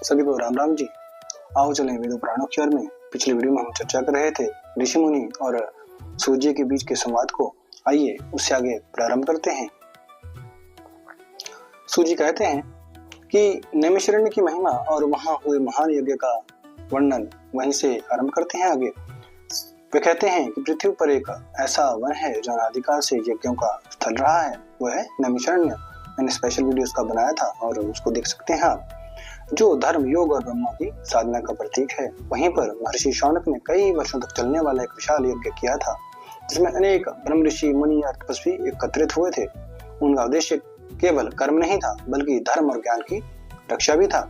सभी को राम राम जी। आओ चलें वेदों पुराणों की ओर में। पिछले वीडियो में हम चर्चा कर रहे थे ऋषि मुनि और सूर्य के बीच के संवाद को। आइए उससे आगे प्रारंभ करते हैं। सूर्य कहते हैं कि नैमिषारण्य की महिमा और वहां हुए महान यज्ञ का वर्णन वहीं से आरंभ करते हैं आगे। वे कहते हैं कि पृथ्वी पर एक ऐसा वन है जो अनादिकाल से यज्ञों का स्थल रहा है, वो है नैमिषारण्य। मैंने स्पेशल वीडियो उसका बनाया था और उसको देख सकते हैं आप, जो धर्म, योग और ब्रह्मा की साधना का प्रतीक है। वहीं पर महर्षि शौनक ने कई वर्षों तक चलने वाला एक विशाल यज्ञ किया था, जिसमें अनेक ब्रह्म ऋषि, मुनि और तपस्वी एकत्रित हुए थे। उनका उद्देश्य केवल कर्म नहीं था, बल्कि धर्म और ज्ञान की रक्षा भी था।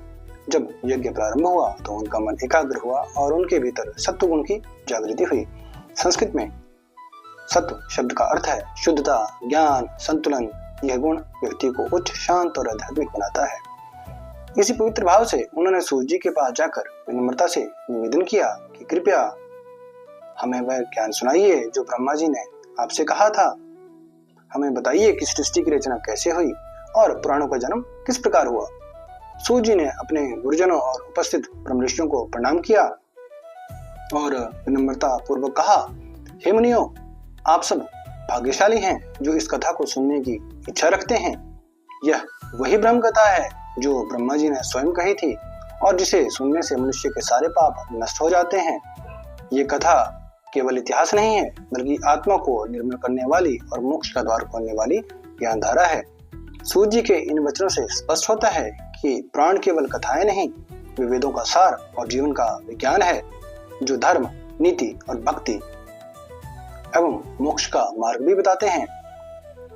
जब यज्ञ प्रारंभ हुआ तो उनका मन एकाग्र हुआ और उनके भीतर सत्व गुण की जागृति हुई। संस्कृत में सत्व शब्द का अर्थ है शुद्धता, ज्ञान, संतुलन। यह गुण व्यक्ति को उच्च, शांत और आध्यात्मिक बनाता है। इसी पवित्र भाव से उन्होंने सूर्य जी के पास जाकर विनम्रता से निवेदन किया कि कृपया हमें वह ज्ञान सुनाइए जो ब्रह्मा जी ने आपसे कहा था। हमें बताइए कि सृष्टि की रचना कैसे हुई और पुराणों का जन्म किस प्रकार हुआ। सूर्य जी ने अपने गुरुजनों और उपस्थित ब्रह्म ऋषियों को प्रणाम किया और विनम्रता पूर्वक कहा, हे मुनियों, आप सब भाग्यशाली हैं जो इस कथा को सुनने की इच्छा रखते हैं। यह वही ब्रह्म कथा है जो ब्रह्मा जी ने स्वयं कही थी और जिसे सुनने से मनुष्य के सारे पाप नष्ट हो जाते हैं। ये कथा केवल इतिहास नहीं है, बल्कि आत्मा को निर्मल करने वाली और मोक्ष का द्वार खोलने वाली ज्ञान धारा है। सूर्य जी के इन वचनों से स्पष्ट होता है कि पुराण केवल कथाएं नहीं, वे वेदों का सार और जीवन का विज्ञान है, जो धर्म, नीति और भक्ति एवं मोक्ष का मार्ग भी बताते हैं।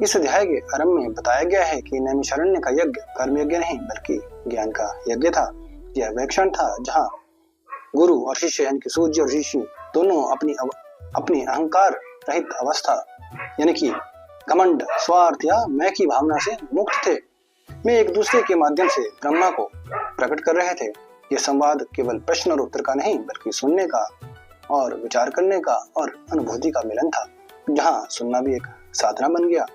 इस अध्याय के आरंभ में बताया गया है कि नैमिषारण्य का यज्ञ कर्म यज्ञ नहीं, बल्कि ज्ञान का यज्ञ था। यह वह क्षण था जहाँ गुरु और शिष्य यानी कि सूर्य और ऋषि दोनों अपनी अहंकार रहित अवस्था यानी कि घमंड, स्वार्थ या मैं की भावना से मुक्त थे। वे एक दूसरे के माध्यम से ब्रह्मा को प्रकट कर रहे थे। यह संवाद केवल प्रश्न और उत्तर का नहीं, बल्कि सुनने का और विचार करने का और अनुभूति का मिलन था, जहाँ सुनना भी एक साधना बन गया।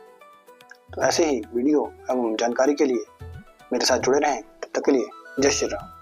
तो ऐसे ही वीडियो एवं जानकारी के लिए मेरे साथ जुड़े रहें। तब तक के लिए जय श्री राम।